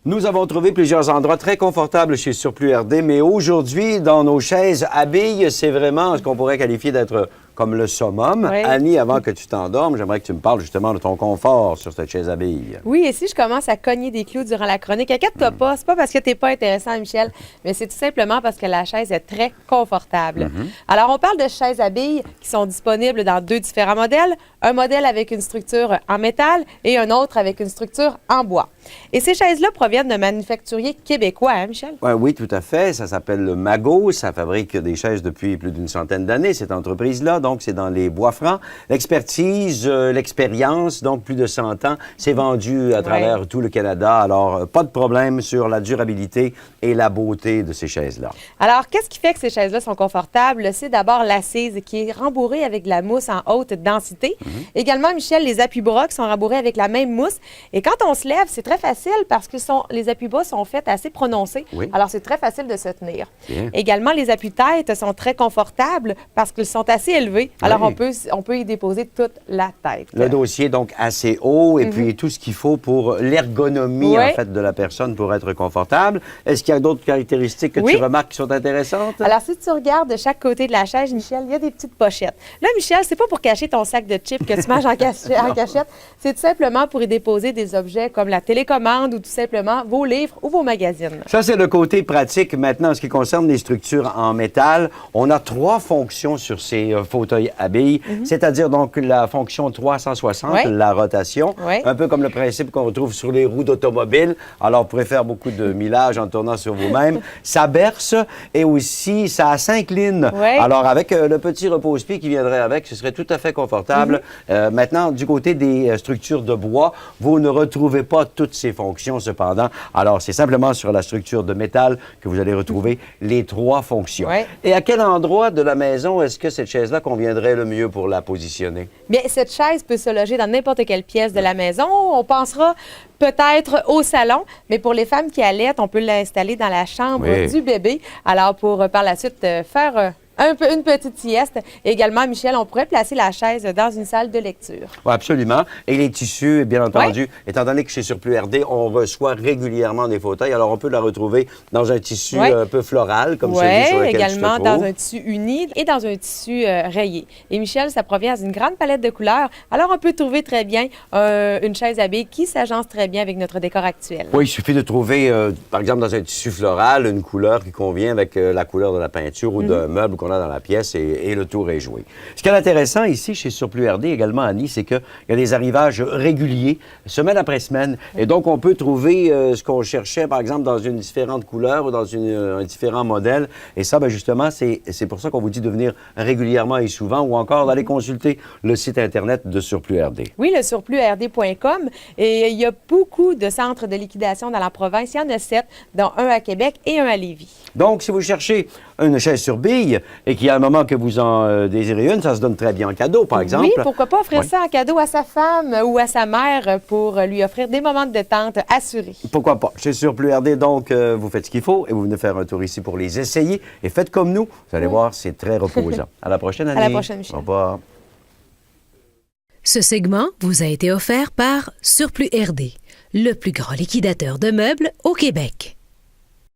Nous avons trouvé plusieurs endroits très confortables chez Surplus RD, mais aujourd'hui, dans nos chaises abilles, c'est vraiment ce qu'on pourrait qualifier d'être comme le summum. Oui. Annie, avant que tu t'endormes, j'aimerais que tu me parles justement de ton confort sur cette chaise abille. Oui, et si je commence à cogner des clous durant la chronique, inquiète-toi pas, c'est pas parce que t'es pas intéressant, Michel, mais c'est tout simplement parce que la chaise est très confortable. Alors, on parle de chaises à billes qui sont disponibles dans deux différents modèles. Un modèle avec une structure en métal et un autre avec une structure en bois. Et ces chaises-là proviennent de manufacturiers québécois, hein, Michel? Oui, tout à fait. Ça s'appelle le Mago. Ça fabrique des chaises depuis plus d'une centaine d'années, cette entreprise-là. Donc, c'est dans les Bois-Francs. L'expertise, l'expérience, donc plus de 100 ans, c'est vendu à travers tout le Canada. Alors, pas de problème sur la durabilité et la beauté de ces chaises-là. Alors, qu'est-ce qui fait que ces chaises-là sont confortables? C'est d'abord l'assise qui est rembourrée avec de la mousse en haute densité. Également, Michel, les appuis-bras qui sont rembourrés avec la même mousse. Et quand on se lève, c'est très facile parce que les appuis-bras sont faits assez prononcés. Oui. Alors, c'est très facile de se tenir. Bien. Également, les appuis-têtes sont très confortables parce qu'ils sont assez élevés. Alors, on peut y déposer toute la tête. Le dossier, donc, assez haut et puis tout ce qu'il faut pour l'ergonomie, en fait, de la personne pour être confortable. Est-ce qu'il y a d'autres caractéristiques que tu remarques qui sont intéressantes? Alors, si tu regardes de chaque côté de la chaise, Michel, il y a des petites pochettes. Là, Michel, c'est pas pour cacher ton sac de chips que tu manges en cachette. C'est tout simplement pour y déposer des objets comme la télécommande ou tout simplement vos livres ou vos magazines. Ça, c'est le côté pratique. Maintenant, en ce qui concerne les structures en métal, on a 3 fonctions sur ces fauteuils à billes, c'est-à-dire donc la fonction 360, la rotation, un peu comme le principe qu'on retrouve sur les roues d'automobile. Alors, vous pourrez faire beaucoup de millage en tournant sur vous-même. Ça berce et aussi, ça s'incline. Alors, avec le petit repose-pied qui viendrait avec, ce serait tout à fait confortable. Maintenant, du côté des structures de bois, vous ne retrouvez pas toutes ces fonctions, cependant. Alors, c'est simplement sur la structure de métal que vous allez retrouver les 3 fonctions. Et à quel endroit de la maison est-ce que cette chaise-là conviendrait le mieux pour la positionner? Bien, cette chaise peut se loger dans n'importe quelle pièce de la maison. On pensera peut-être au salon, mais pour les femmes qui allaitent, on peut l'installer dans la chambre du bébé. Alors, pour par la suite faire une petite sieste. Et également, Michel, on pourrait placer la chaise dans une salle de lecture. Oui, absolument. Et les tissus, bien entendu, étant donné que chez Surplus RD, on reçoit régulièrement des fauteuils, alors on peut la retrouver dans un tissu un peu floral, comme celui sur lequel tu te également trouves. dans un tissu uni et dans un tissu rayé. Et Michel, ça provient d'une grande palette de couleurs. Alors, on peut trouver très bien une chaise à billes qui s'agence très bien avec notre décor actuel. Oui, il suffit de trouver, par exemple, dans un tissu floral, une couleur qui convient avec la couleur de la peinture ou d'un meuble qu'on a dans la pièce et le tour est joué. Ce qui est intéressant ici, chez Surplus RD, également, Annie, c'est qu'il y a des arrivages réguliers, semaine après semaine. Et donc, on peut trouver ce qu'on cherchait, par exemple, dans une différente couleur ou dans un différent modèle. Et ça, bien, justement, c'est pour ça qu'on vous dit de venir régulièrement et souvent ou encore d'aller consulter le site Internet de Surplus RD. Oui, le surplusrd.com. Et il y a beaucoup de centres de liquidation dans la province. Il y en a 7, dont un à Québec et un à Lévis. Donc, si vous cherchez une chaise sur bille et qu'il y a un moment que vous en désirez une, ça se donne très bien en cadeau, par exemple. Oui, pourquoi pas offrir ça en cadeau à sa femme ou à sa mère pour lui offrir des moments de détente assurés. Pourquoi pas? Chez Surplus RD, donc, vous faites ce qu'il faut et vous venez faire un tour ici pour les essayer. Et faites comme nous. Vous allez voir, c'est très reposant. À la prochaine, Annie. À la prochaine, Michel. Au revoir. Ce segment vous a été offert par Surplus RD, le plus grand liquidateur de meubles au Québec.